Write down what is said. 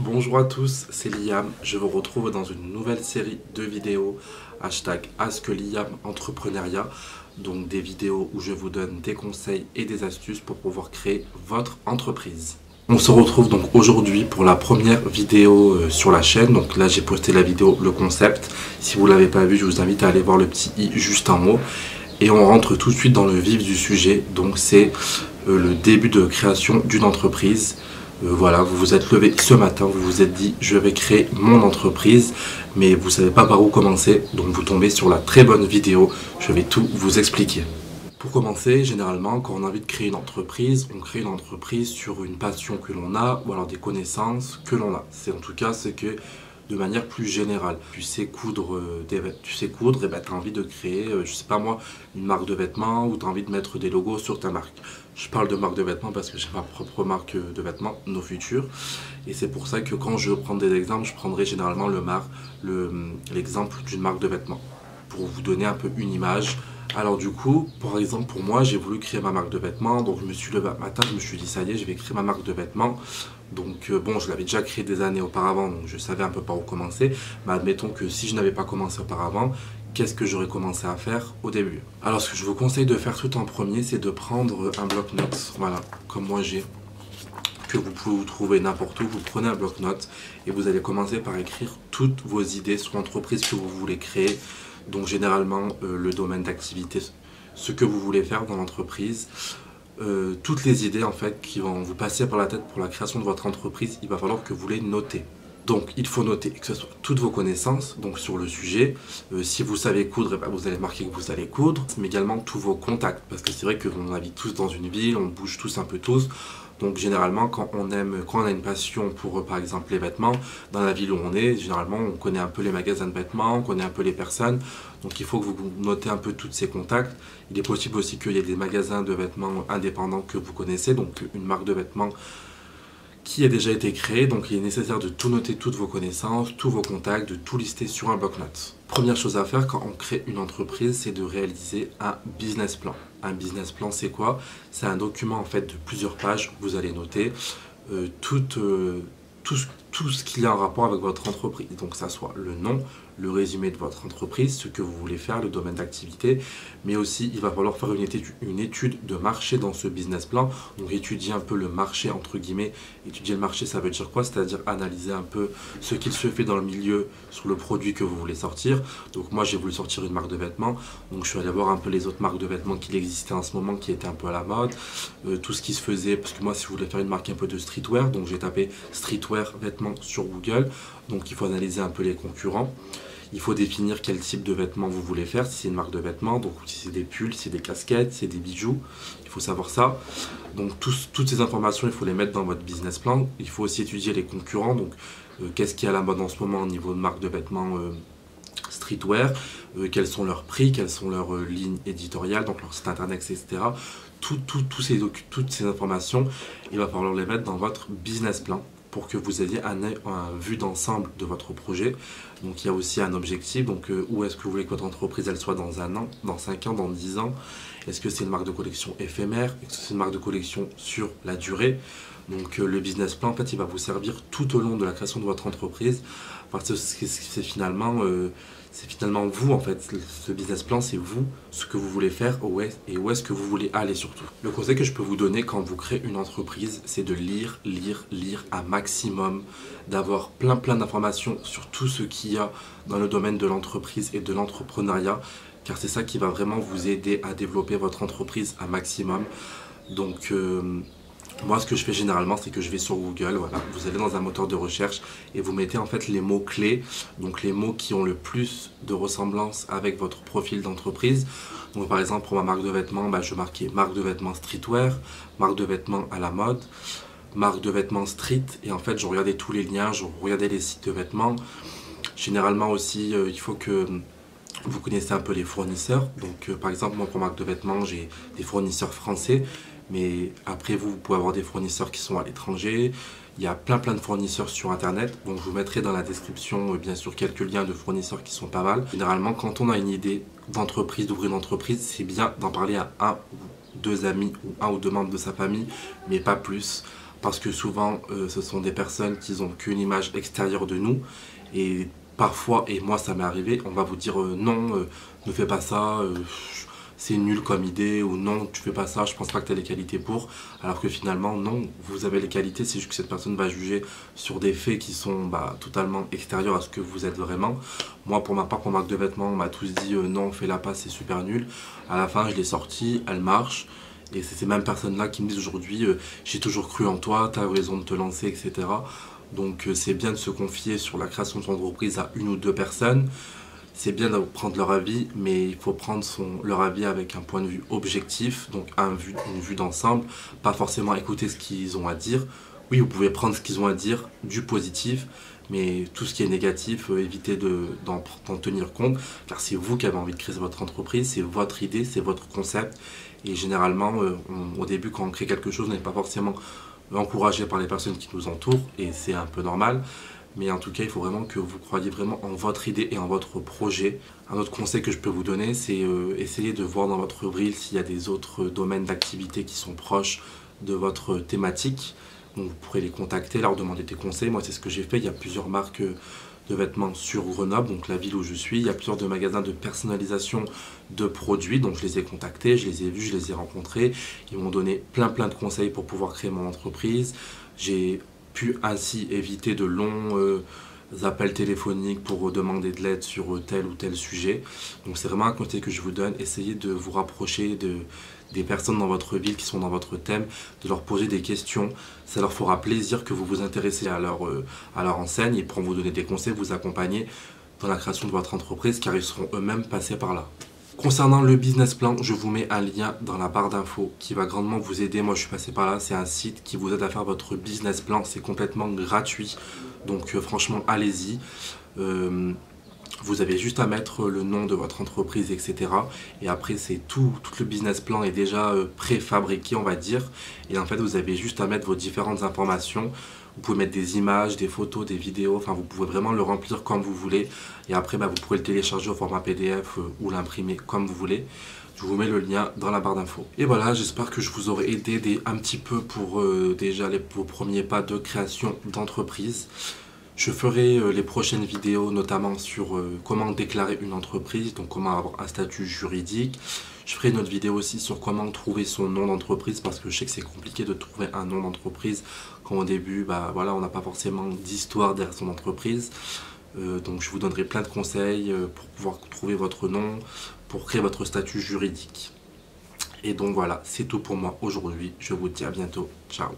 Bonjour à tous, c'est Liam. Je vous retrouve dans une nouvelle série de vidéos #AskLiam Entrepreneuriat. Donc des vidéos où je vous donne des conseils et des astuces pour pouvoir créer votre entreprise. On se retrouve donc aujourd'hui pour la première vidéo sur la chaîne. Donc là j'ai posté la vidéo, le concept. Si vous ne l'avez pas vu, je vous invite à aller voir le petit i juste en haut. Et on rentre tout de suite dans le vif du sujet. Donc c'est le début de création d'une entreprise. Voilà, vous vous êtes levé ce matin, vous vous êtes dit je vais créer mon entreprise, mais vous ne savez pas par où commencer, donc vous tombez sur la très bonne vidéo, je vais tout vous expliquer. Pour commencer, généralement, quand on a envie de créer une entreprise, on crée une entreprise sur une passion que l'on a, ou alors des connaissances que l'on a. En tout cas, c'est que de manière plus générale, tu sais coudre, et ben, tu as envie de créer, je sais pas moi, une marque de vêtements, ou tu as envie de mettre des logos sur ta marque. Je parle de marque de vêtements parce que j'ai ma propre marque de vêtements, Nos Futurs. Et c'est pour ça que quand je prends des exemples, je prendrai généralement l'exemple d'une marque de vêtements. Pour vous donner un peu une image. Alors du coup, par exemple pour moi, j'ai voulu créer ma marque de vêtements. Donc je me suis levé un matin, je me suis dit ça y est, je vais créer ma marque de vêtements. Donc bon, je l'avais déjà créé des années auparavant, donc je savais un peu par où commencer. Mais admettons que si je n'avais pas commencé auparavant, qu'est-ce que j'aurais commencé à faire au début? Alors ce que je vous conseille de faire tout en premier, c'est de prendre un bloc-notes, voilà, comme moi j'ai, que vous pouvez vous trouver n'importe où. Vous prenez un bloc-notes et vous allez commencer par écrire toutes vos idées sur l'entreprise que vous voulez créer. Donc généralement le domaine d'activité, ce que vous voulez faire dans l'entreprise, toutes les idées en fait qui vont vous passer par la tête pour la création de votre entreprise, il va falloir que vous les notez. Donc il faut noter que ce soit toutes vos connaissances donc sur le sujet. Si vous savez coudre, eh ben, vous allez marquer que vous allez coudre, mais également tous vos contacts, parce que c'est vrai qu'on habite tous dans une ville, on bouge tous un peu tous. Donc généralement quand on a une passion pour par exemple les vêtements, dans la ville où on est, généralement on connaît un peu les magasins de vêtements, on connaît un peu les personnes. Donc il faut que vous notez un peu tous ces contacts. Il est possible aussi qu'il y ait des magasins de vêtements indépendants que vous connaissez, donc une marque de vêtements qui a déjà été créé, donc il est nécessaire de tout noter, toutes vos connaissances, tous vos contacts, de tout lister sur un bloc-notes. Première chose à faire quand on crée une entreprise, c'est de réaliser un business plan. Un business plan, c'est quoi? C'est un document en fait de plusieurs pages où vous allez noter tout ce qu'il y a en rapport avec votre entreprise. Donc que ça soit le nom, le résumé de votre entreprise, ce que vous voulez faire, le domaine d'activité, mais aussi il va falloir faire une étude de marché dans ce business plan. Donc étudier un peu le marché entre guillemets. Étudier le marché, ça veut dire quoi? C'est-à-dire analyser un peu ce qu'il se fait dans le milieu sur le produit que vous voulez sortir. Donc moi j'ai voulu sortir une marque de vêtements, donc je suis allé voir un peu les autres marques de vêtements qui existaient en ce moment, qui étaient un peu à la mode, tout ce qui se faisait, parce que moi si je voulais faire une marque un peu de streetwear, donc j'ai tapé streetwear vêtements sur Google. Donc il faut analyser un peu les concurrents. Il faut définir quel type de vêtements vous voulez faire, si c'est une marque de vêtements, donc si c'est des pulls, si c'est des casquettes, si c'est des bijoux, il faut savoir ça. Donc toutes ces informations, il faut les mettre dans votre business plan. Il faut aussi étudier les concurrents, donc qu'est-ce qui est à la mode en ce moment au niveau de marque de vêtements streetwear, quels sont leurs prix, quelles sont leurs lignes éditoriales, donc leur site internet, etc. Toutes ces informations, il va falloir les mettre dans votre business plan, pour que vous ayez un vue d'ensemble de votre projet. Donc il y a aussi un objectif, donc où est-ce que vous voulez que votre entreprise elle soit dans un an, dans 5 ans, dans 10 ans. Est-ce que c'est une marque de collection éphémère? Est-ce que c'est une marque de collection sur la durée? Donc le business plan en fait il va vous servir tout au long de la création de votre entreprise, parce que c'est finalement vous en fait. Ce business plan c'est vous, ce que vous voulez faire et où est-ce que vous voulez aller surtout. Le conseil que je peux vous donner quand vous créez une entreprise, c'est de lire un maximum, d'avoir plein d'informations sur tout ce qu'il y a dans le domaine de l'entreprise et de l'entrepreneuriat, car c'est ça qui va vraiment vous aider à développer votre entreprise un maximum. Donc moi ce que je fais généralement, c'est que je vais sur Google, voilà, vous allez dans un moteur de recherche et vous mettez en fait les mots clés, donc les mots qui ont le plus de ressemblance avec votre profil d'entreprise. Donc par exemple pour ma marque de vêtements, je marquais marque de vêtements streetwear, marque de vêtements à la mode, marque de vêtements street, et en fait je regardais tous les liens, je regardais les sites de vêtements. Généralement aussi il faut que vous connaissez un peu les fournisseurs. Donc par exemple moi pour marque de vêtements j'ai des fournisseurs français, mais après vous pouvez avoir des fournisseurs qui sont à l'étranger. Il y a plein de fournisseurs sur internet, donc je vous mettrai dans la description bien sûr quelques liens de fournisseurs qui sont pas mal. Généralement quand on a une idée d'entreprise, d'ouvrir une entreprise, c'est bien d'en parler à un ou deux amis ou un ou deux membres de sa famille, mais pas plus. parce que souvent ce sont des personnes qui n'ont qu'une image extérieure de nous et parfois, et moi ça m'est arrivé, on va vous dire non, ne fais pas ça, c'est nul comme idée, ou non, tu fais pas ça, je pense pas que tu as les qualités pour, alors que finalement non, vous avez les qualités, c'est juste que cette personne va juger sur des faits qui sont totalement extérieurs à ce que vous êtes vraiment. Moi pour ma part, pour marque de vêtements, on m'a tous dit non, fais-la pas, c'est super nul. À la fin je l'ai sortie, elle marche. Et c'est ces mêmes personnes-là qui me disent aujourd'hui j'ai toujours cru en toi, tu as raison de te lancer, etc. Donc c'est bien de se confier sur la création de son entreprise à une ou deux personnes. C'est bien de prendre leur avis, mais il faut prendre leur avis avec un point de vue objectif, donc une vue d'ensemble, pas forcément écouter ce qu'ils ont à dire. Oui, vous pouvez prendre ce qu'ils ont à dire, du positif, mais tout ce qui est négatif, évitez d'en tenir compte, car c'est vous qui avez envie de créer votre entreprise, c'est votre idée, c'est votre concept. Et généralement, au début, quand on crée quelque chose, on n'est pas forcément encouragé par les personnes qui nous entourent, et c'est un peu normal. Mais en tout cas, il faut vraiment que vous croyiez vraiment en votre idée et en votre projet. Un autre conseil que je peux vous donner, c'est essayer de voir dans votre reel s'il y a des autres domaines d'activité qui sont proches de votre thématique. Donc vous pourrez les contacter, leur demander des conseils. Moi, c'est ce que j'ai fait. Il y a plusieurs marques de vêtements sur Grenoble, donc la ville où je suis. Il y a plusieurs de magasins de personnalisation de produits. Donc je les ai contactés, je les ai vus, je les ai rencontrés. Ils m'ont donné plein de conseils pour pouvoir créer mon entreprise. J'ai pu ainsi éviter de longs appels téléphoniques pour demander de l'aide sur tel ou tel sujet. Donc c'est vraiment un conseil que je vous donne. Essayez de vous rapprocher des personnes dans votre ville qui sont dans votre thème, de leur poser des questions. Ça leur fera plaisir que vous vous intéressez à leur enseigne. Ils pourront vous donner des conseils, vous accompagner dans la création de votre entreprise car ils seront eux-mêmes passés par là. Concernant le business plan, je vous mets un lien dans la barre d'infos qui va grandement vous aider. Moi, je suis passé par là. C'est un site qui vous aide à faire votre business plan. C'est complètement gratuit. Donc, franchement, allez-y. Vous avez juste à mettre le nom de votre entreprise, etc. Et après, c'est tout le business plan est déjà préfabriqué, on va dire. Et en fait, vous avez juste à mettre vos différentes informations. Vous pouvez mettre des images, des photos, des vidéos. Enfin, vous pouvez vraiment le remplir comme vous voulez. Et après, vous pourrez le télécharger au format PDF ou l'imprimer comme vous voulez. Je vous mets le lien dans la barre d'infos. Et voilà, j'espère que je vous aurai aidé un petit peu pour déjà vos premiers pas de création d'entreprise. Je ferai les prochaines vidéos notamment sur comment déclarer une entreprise, donc comment avoir un statut juridique. Je ferai une autre vidéo aussi sur comment trouver son nom d'entreprise parce que je sais que c'est compliqué de trouver un nom d'entreprise quand au début, voilà, on n'a pas forcément d'histoire derrière son entreprise. Donc je vous donnerai plein de conseils pour pouvoir trouver votre nom, pour créer votre statut juridique. Et donc voilà, c'est tout pour moi aujourd'hui. Je vous dis à bientôt. Ciao.